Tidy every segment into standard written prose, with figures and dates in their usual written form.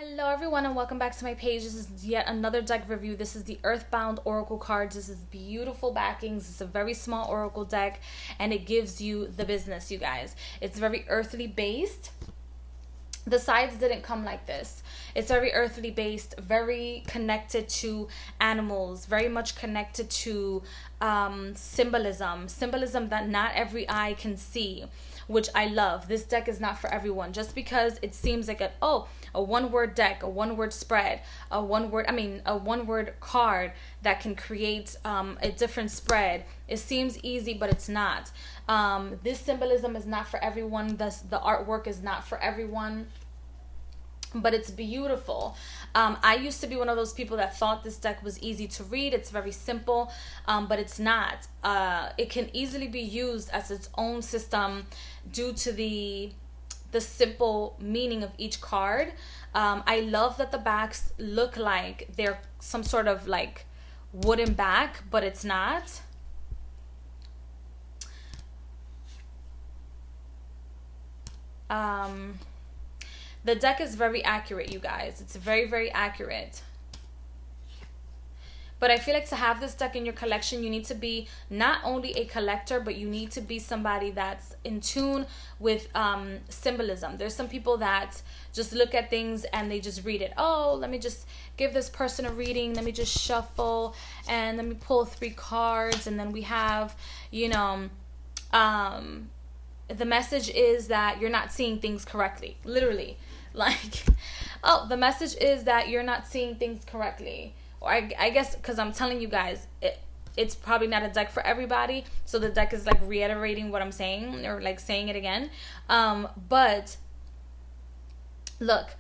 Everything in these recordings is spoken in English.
Hello everyone and welcome back to my page. This is yet another deck review. This is the Earthbound Oracle cards. This is beautiful backings. It's a very small Oracle deck and it gives you the business, you guys. It's very earthly based. The sides didn't come like this. It's very earthly based, very connected to animals, very much connected to symbolism that not every eye can see, which I love. This deck is not for everyone. Just because it seems like a one-word deck, a one-word spread, a one-word card that can create a different spread. It seems easy, but it's not. This symbolism is not for everyone. The artwork is not for everyone, but it's beautiful. I used to be one of those people that thought this deck was easy to read. It's very simple, but it's not. It can easily be used as its own system due to the simple meaning of each card. I love that the backs look like they're some sort of like wooden back, but it's not. The deck is very accurate, you guys. It's very, very accurate. But I feel like to have this deck in your collection, you need to be not only a collector, but you need to be somebody that's in tune with symbolism. There's some people that just look at things and they just read it. Oh, let me just give this person a reading. Let me just shuffle and let me pull 3 cards. And then we have, the message is that you're not seeing things correctly. Literally. Like, oh, the message is that you're not seeing things correctly. Or I guess because I'm telling you guys, it's probably not a deck for everybody. So the deck is like reiterating what I'm saying or like saying it again. But look,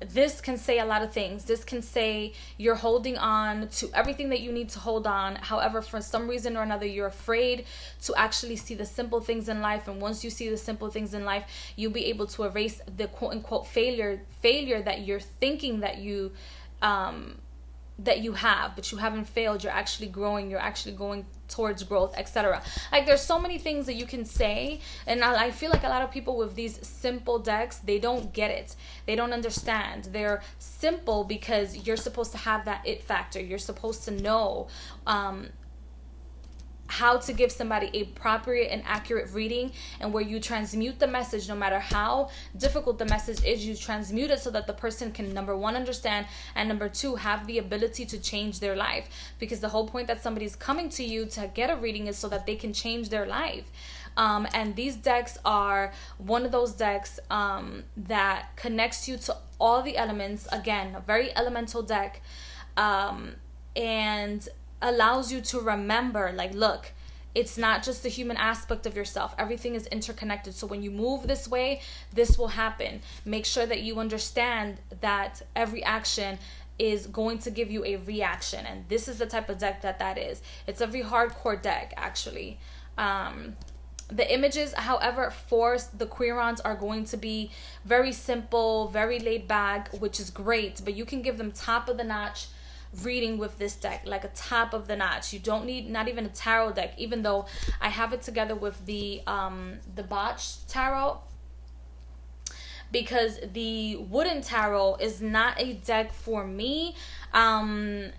this can say a lot of things. This can say you're holding on to everything that you need to hold on. However, for some reason or another, you're afraid to actually see the simple things in life. And once you see the simple things in life, you'll be able to erase the quote unquote failure that you're thinking that you have, but you haven't failed. You're actually growing. You're actually going towards growth, etc. Like, there's so many things that you can say, and I feel like a lot of people with these simple decks, they don't get it. They don't understand. They're simple because you're supposed to have that it factor. You're supposed to know how to give somebody a proper and accurate reading, and where you transmute the message. No matter how difficult the message is, you transmute it so that the person can, number 1, understand, and number 2, have the ability to change their life. Because the whole point that somebody's coming to you to get a reading is so that they can change their life. And these decks are one of those decks that connects you to all the elements. Again, a very elemental deck, and allows you to remember, like, look, it's not just the human aspect of yourself. Everything is interconnected. So when you move this way, this will happen. Make sure that you understand that every action is going to give you a reaction. And this is the type of deck that is. It's a very hardcore deck, actually. The images, however, for the Quirons are going to be very simple, very laid back, which is great. But you can give them top of the notch reading with this deck, like a top of the notch. You don't need not even a tarot deck, even though I have it together with the botched tarot, because the wooden tarot is not a deck for me. I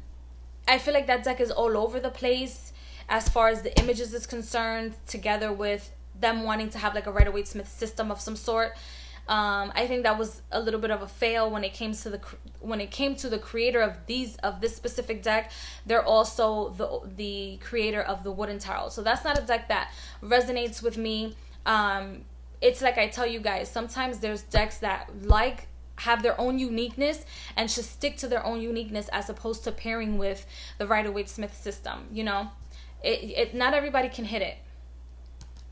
feel like that deck is all over the place as far as the images is concerned, together with them wanting to have like a Rider-Waite-Smith system of some sort. I think that was a little bit of a fail when it came to the creator of this specific deck. They're also the creator of the wooden tarot, so that's not a deck that resonates with me. It's like I tell you guys, sometimes there's decks that have their own uniqueness and should stick to their own uniqueness as opposed to pairing with the Rider-Waite-Smith system. Not everybody can hit it.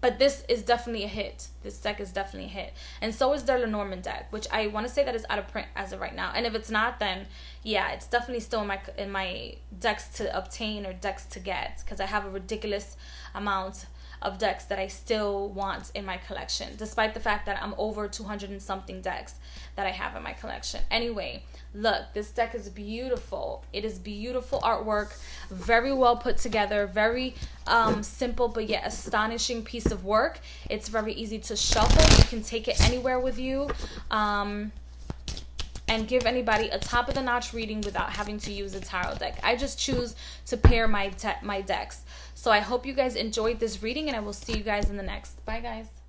But this is definitely a hit. This deck is definitely a hit. And so is their Lenormand deck, which I want to say that is out of print as of right now. And if it's not, then yeah, it's definitely still in my decks to obtain or decks to get, because I have a ridiculous amount of decks that I still want in my collection, despite the fact that I'm over 200 and something decks that I have in my collection. Anyway, look, this deck is beautiful. It is beautiful artwork, very well put together, very simple but yet astonishing piece of work. It's very easy to shuffle. You can take it anywhere with you. And and give anybody a top of the notch reading without having to use a tarot deck. I just choose to pair my decks. So I hope you guys enjoyed this reading, and I will see you guys in the next. Bye guys.